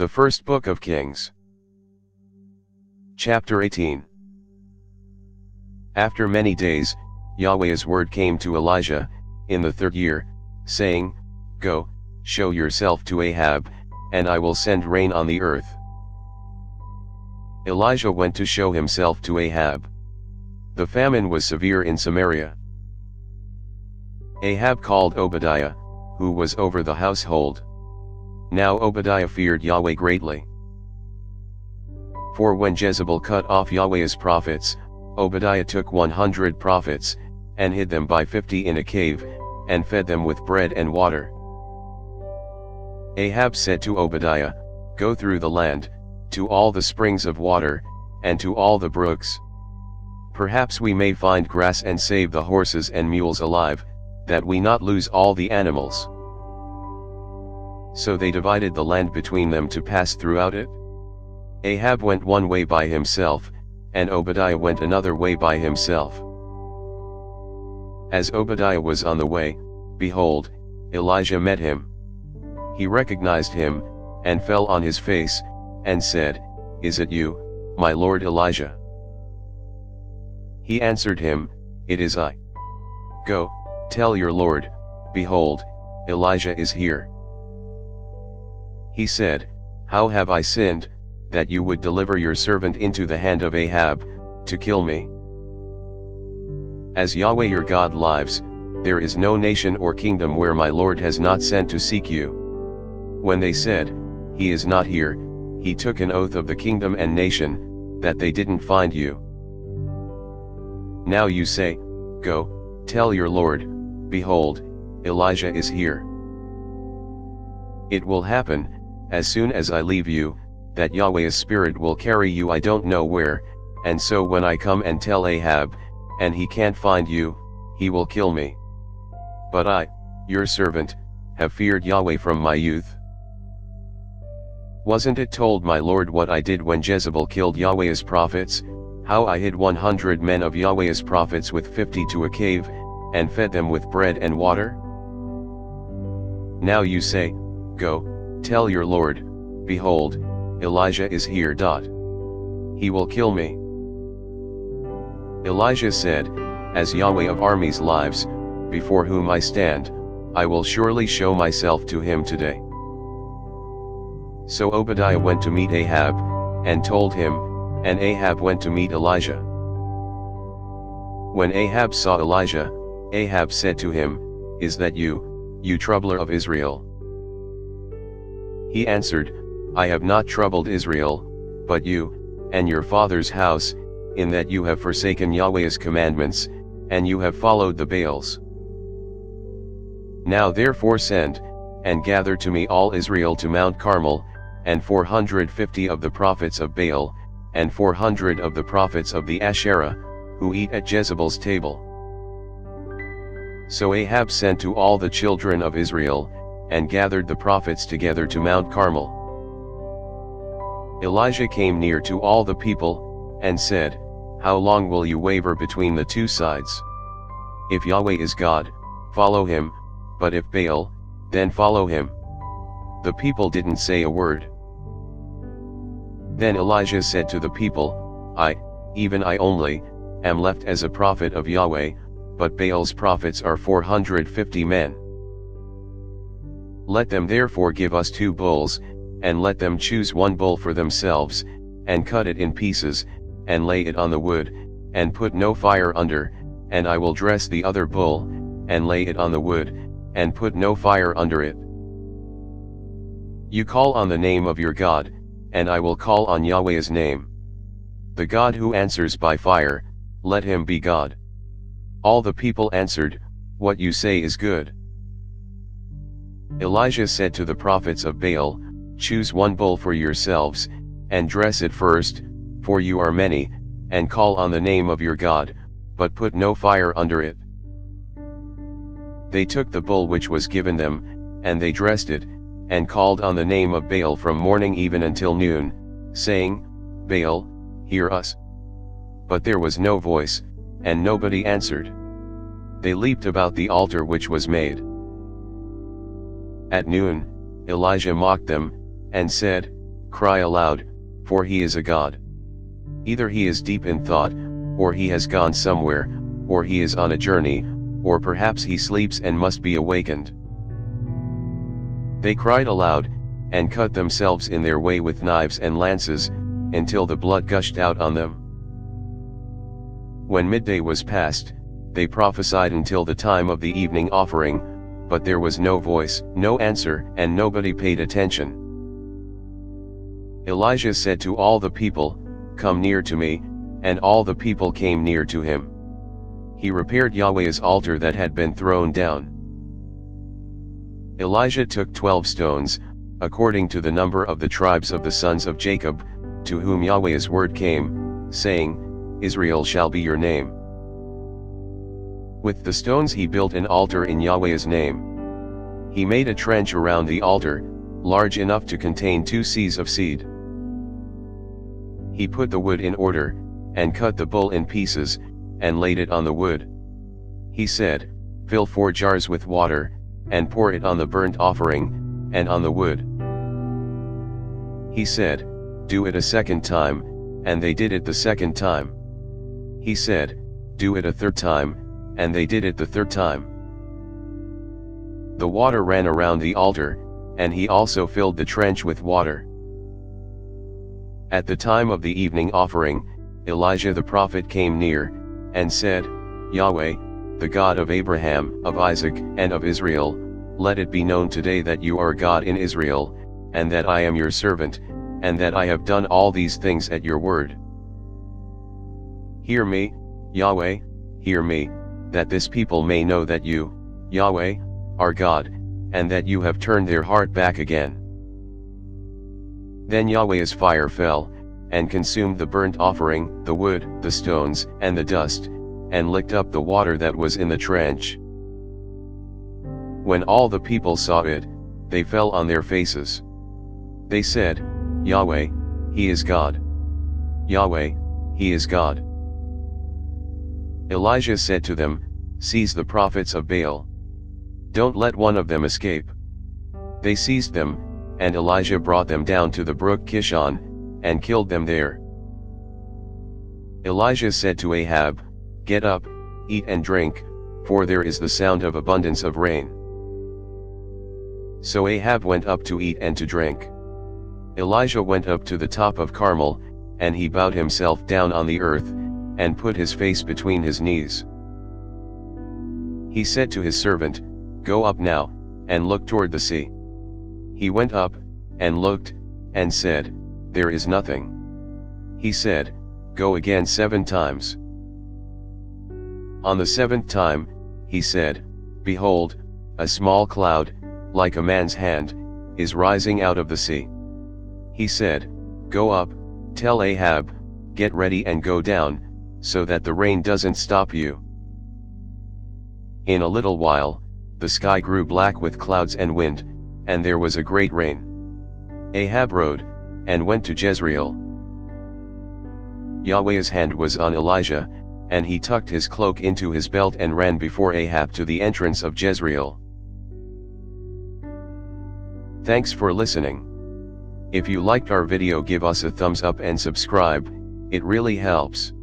The First Book of Kings. Chapter 18. After many days, Yahweh's word came to Elijah, in the 3rd year, saying, Go, show yourself to Ahab, and I will send rain on the earth. Elijah went to show himself to Ahab. The famine was severe in Samaria. Ahab called Obadiah, who was over the household. Now Obadiah feared Yahweh greatly. For when Jezebel cut off Yahweh's prophets, Obadiah took 100 prophets, and hid them by 50 in a cave, and fed them with bread and water. Ahab said to Obadiah, Go through the land, to all the springs of water, and to all the brooks. Perhaps we may find grass and save the horses and mules alive, that we not lose all the animals. So they divided the land between them to pass throughout it. Ahab went one way by himself, and Obadiah went another way by himself. As Obadiah was on the way, behold, Elijah met him. He recognized him, and fell on his face, and said, Is it you, my lord Elijah? He answered him, It is I. Go, tell your lord, behold, Elijah is here. He said, How have I sinned, that you would deliver your servant into the hand of Ahab, to kill me? As Yahweh your God lives, there is no nation or kingdom where my Lord has not sent to seek you. When they said, He is not here, he took an oath of the kingdom and nation, that they didn't find you. Now you say, Go, tell your Lord, behold, Elijah is here. It will happen, as soon as I leave you, that Yahweh's Spirit will carry you I don't know where, and so when I come and tell Ahab, and he can't find you, he will kill me. But I, your servant, have feared Yahweh from my youth. Wasn't it told my Lord what I did when Jezebel killed Yahweh's prophets, how I hid 100 men of Yahweh's prophets with 50 to a cave, and fed them with bread and water? Now you say, Go, tell your Lord, behold, Elijah is here. He will kill me. Elijah said, As Yahweh of armies lives, before whom I stand, I will surely show myself to him today. So Obadiah went to meet Ahab, and told him, and Ahab went to meet Elijah. When Ahab saw Elijah, Ahab said to him, Is that you troubler of Israel? He answered, I have not troubled Israel, but you, and your father's house, in that you have forsaken Yahweh's commandments, and you have followed the Baals. Now therefore send, and gather to me all Israel to Mount Carmel, and 450 of the prophets of Baal, and 400 of the prophets of the Asherah, who eat at Jezebel's table. So Ahab sent to all the children of Israel, and gathered the prophets together to Mount Carmel. Elijah came near to all the people, and said, How long will you waver between the two sides? If Yahweh is God, follow him, but if Baal, then follow him. The people didn't say a word. Then Elijah said to the people, I, even I only, am left as a prophet of Yahweh, but Baal's prophets are 450 men. Let them therefore give us 2 bulls, and let them choose 1 bull for themselves, and cut it in pieces, and lay it on the wood, and put no fire under, and I will dress the other bull, and lay it on the wood, and put no fire under it. You call on the name of your God, and I will call on Yahweh's name. The God who answers by fire, let him be God. All the people answered, What you say is good. Elijah said to the prophets of Baal, Choose 1 bull for yourselves, and dress it first, for you are many, and call on the name of your God, but put no fire under it. They took the bull which was given them, and they dressed it, and called on the name of Baal from morning even until noon, saying, Baal, hear us. But there was no voice, and nobody answered. They leaped about the altar which was made. At noon, Elijah mocked them, and said, cry aloud, for he is a god. Either he is deep in thought, or he has gone somewhere, or he is on a journey, or perhaps he sleeps and must be awakened. They cried aloud, and cut themselves in their way with knives and lances, until the blood gushed out on them. When midday was past, they prophesied until the time of the evening offering, but there was no voice, no answer, and nobody paid attention. Elijah said to all the people, "Come near to me," and all the people came near to him. He repaired Yahweh's altar that had been thrown down. Elijah took 12 stones, according to the number of the tribes of the sons of Jacob, to whom Yahweh's word came, saying, "Israel shall be your name." With the stones he built an altar in Yahweh's name. He made a trench around the altar, large enough to contain 2 seahs of seed. He put the wood in order, and cut the bull in pieces, and laid it on the wood. He said, "Fill 4 jars with water, and pour it on the burnt offering, and on the wood." He said, "Do it a second time," and they did it the second time. He said, "Do it a third time," and they did it the third time. The water ran around the altar, and he also filled the trench with water. At the time of the evening offering, Elijah the prophet came near, and said, "Yahweh, the God of Abraham, of Isaac, and of Israel, let it be known today that you are God in Israel, and that I am your servant, and that I have done all these things at your word. Hear me, Yahweh, hear me, that this people may know that you, Yahweh, are God, and that you have turned their heart back again." Then Yahweh's fire fell, and consumed the burnt offering, the wood, the stones, and the dust, and licked up the water that was in the trench. When all the people saw it, they fell on their faces. They said, "Yahweh, he is God. Yahweh, he is God." Elijah said to them, "Seize the prophets of Baal. Don't let one of them escape." They seized them, and Elijah brought them down to the brook Kishon, and killed them there. Elijah said to Ahab, "Get up, eat and drink, for there is the sound of abundance of rain." So Ahab went up to eat and to drink. Elijah went up to the top of Carmel, and he bowed himself down on the earth, and put his face between his knees. He said to his servant, "Go up now, and look toward the sea." He went up, and looked, and said, "There is nothing." He said, "Go again 7 times. On the 7th time, he said, "Behold, a small cloud, like a man's hand, is rising out of the sea." He said, "Go up, tell Ahab, get ready and go down, so that the rain doesn't stop you." In a little while, the sky grew black with clouds and wind, and there was a great rain. Ahab rode, and went to Jezreel. Yahweh's hand was on Elijah, and he tucked his cloak into his belt and ran before Ahab to the entrance of Jezreel. Thanks for listening. If you liked our video, give us a thumbs up and subscribe, it really helps.